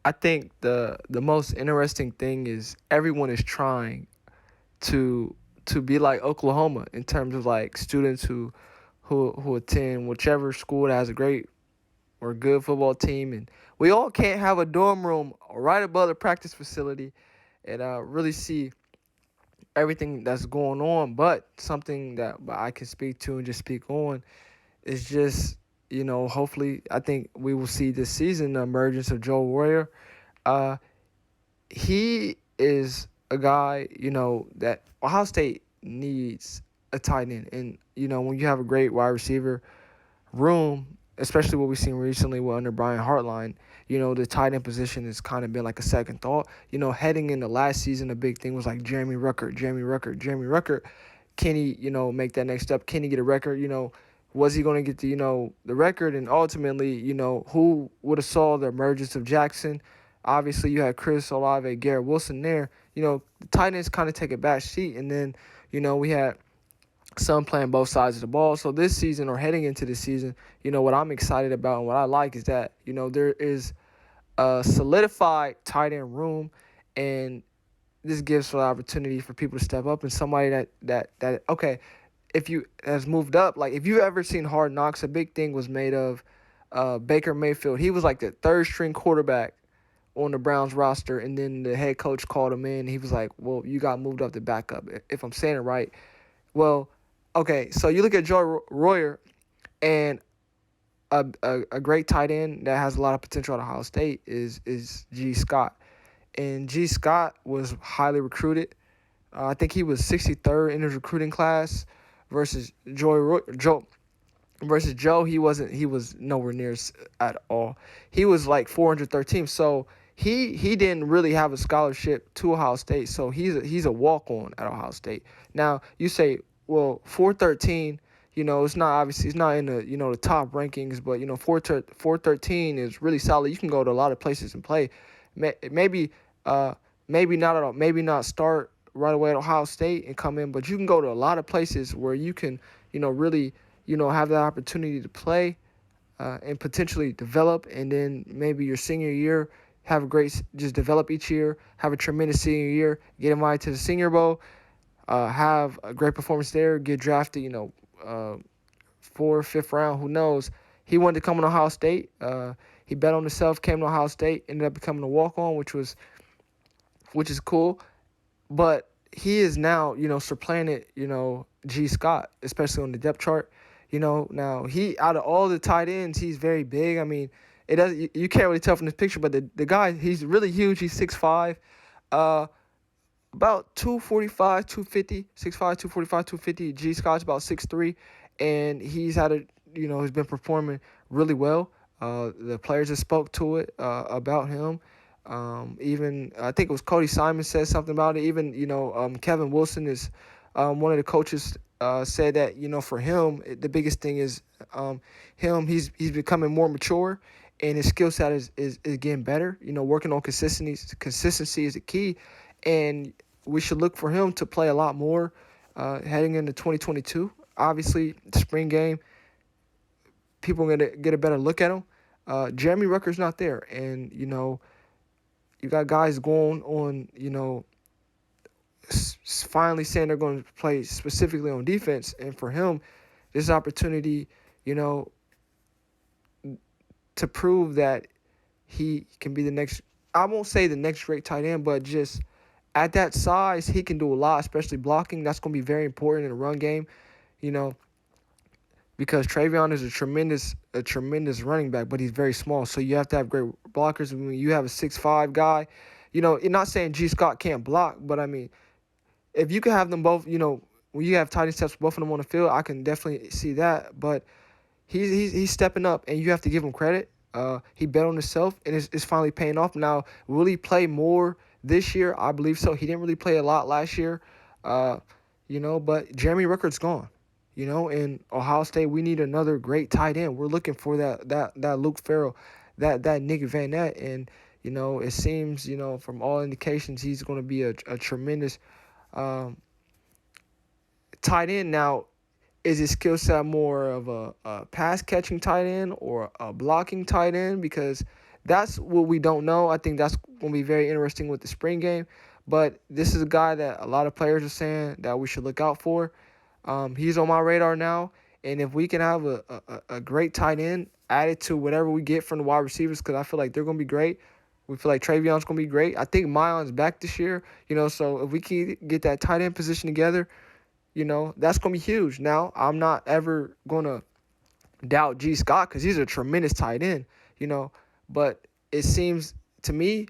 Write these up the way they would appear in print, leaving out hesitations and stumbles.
I think the most interesting thing is everyone is trying to to be like Oklahoma in terms of like students who attend whichever school that has a great or good football team, and we all can't have a dorm room right above the practice facility and really see everything that's going on. But something that I can speak to and just speak on is just, hopefully, I think we will see this season the emergence of Joe Warrior. Uh, he is a guy, that Ohio State needs a tight end. And, when you have a great wide receiver room, especially what we've seen recently with under Brian Hartline, the tight end position has kind of been like a second thought. Heading into last season, the big thing was like Jeremy Ruckert, Jeremy Ruckert, Jeremy Ruckert. Can he, make that next step? Can he get a record? Was he going to get the record? And ultimately, who would have saw the emergence of Jackson? Obviously, you had Chris Olave, Garrett Wilson there. The tight ends kind of take a back seat. And then, we had some playing both sides of the ball. So this season or heading into this season, what I'm excited about and what I like is that, there is a solidified tight end room, and this gives the opportunity for people to step up and somebody that okay, if you has moved up, like if you've ever seen Hard Knocks, a big thing was made of Baker Mayfield. He was like the third string quarterback on the Browns roster, and then the head coach called him in. He was like, "Well, you got moved up to backup." If I'm saying it right, well, okay. So you look at Joe Royer, and a great tight end that has a lot of potential at Ohio State is G. Scott, and G. Scott was highly recruited. I think he was 63rd in his recruiting class versus Joe versus Joe. He was nowhere near at all. He was like 413. So he didn't really have a scholarship to Ohio State. So he's a walk on at Ohio State. Now you say, well, 413. It's not obviously it's not in the the top rankings, but 413 is really solid. You can go to a lot of places and play. Maybe maybe not at all. Maybe not start right away at Ohio State and come in, but you can go to a lot of places where you can really have the opportunity to play and potentially develop, and then maybe your senior year have a great just develop each year, have a tremendous senior year, get invited to the Senior Bowl, have a great performance there, get drafted, fourth, fifth round, who knows. He wanted to come to Ohio State. He bet on himself, came to Ohio State, ended up becoming a walk-on, which is cool. But he is now, supplanted, G. Scott, especially on the depth chart. Now he out of all the tight ends, he's very big. I mean, it does you can't really tell from this picture, but the guy, he's really huge. He's 6'5", about 245, 250, 6'5", 245, 250. G. Scott's about 6'3", and he's been performing really well. The players that spoke to it about him. Even I think it was Cody Simon said something about it. Even Kevin Wilson is one of the coaches said that for him the biggest thing is him. He's becoming more mature, and his skill set is getting better. Working on consistency. Consistency is the key, and we should look for him to play a lot more heading into 2022. Obviously, the spring game, people are gonna get a better look at him. Jeremy Rucker's not there, and you got guys going on, finally saying they're going to play specifically on defense. And for him, this opportunity, to prove that he can be the next, I won't say the next great tight end, but just at that size, he can do a lot, especially blocking. That's going to be very important in the run game, you know, because Travion is a tremendous running back, but he's very small. So you have to have great blockers. When you have a 6'5" guy, you're not saying G. Scott can't block, but I mean, if you can have them both, when you have tight end steps, both of them on the field, I can definitely see that. But he's stepping up, and you have to give him credit. He bet on himself, and it's finally paying off. Now, will he play more this year? I believe so. He didn't really play a lot last year, but Jeremy Ruckert's gone. In Ohio State, we need another great tight end. We're looking for that Luke Farrell, that Nick Van Nett, and it seems from all indications he's going to be a tremendous tight end. Now, is his skill set more of a pass catching tight end or a blocking tight end? Because that's what we don't know. I think that's going to be very interesting with the spring game. But this is a guy that a lot of players are saying that we should look out for. He's on my radar now. And if we can have a great tight end added to whatever we get from the wide receivers, because I feel like they're going to be great. We feel like Travion's going to be great. I think Mion's back this year, so if we can get that tight end position together, that's going to be huge. Now, I'm not ever going to doubt G. Scott because he's a tremendous tight end, but it seems to me,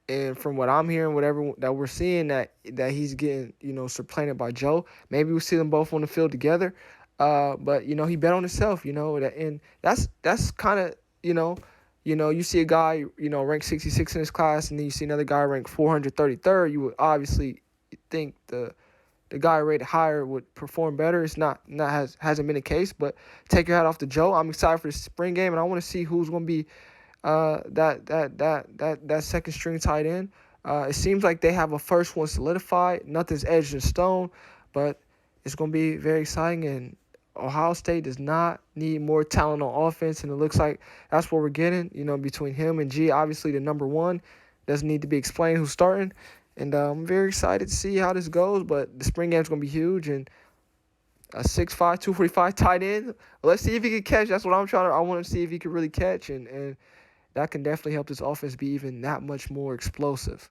and from what I'm hearing, whatever that we're seeing, that he's getting, supplanted by Joe. Maybe we'll see them both on the field together. But he bet on himself, and that's kind of, you see a guy, ranked 66 in his class, and then you see another guy ranked 433rd. You would obviously think the guy rated higher would perform better. It's hasn't been the case, but take your hat off to Joe. I'm excited for the spring game, and I want to see who's going to be that second string tight end. It seems like they have a first one solidified. Nothing's edged in stone, but it's going to be very exciting. And Ohio State does not need more talent on offense, and it looks like that's what we're getting. Between him and G, obviously the number one doesn't need to be explained who's starting. And I'm very excited to see how this goes. But the spring game's going to be huge, and a 6'5", 245 tight end. Let's see if he can catch. That's what I want to see if he can really catch, and that can definitely help this offense be even that much more explosive.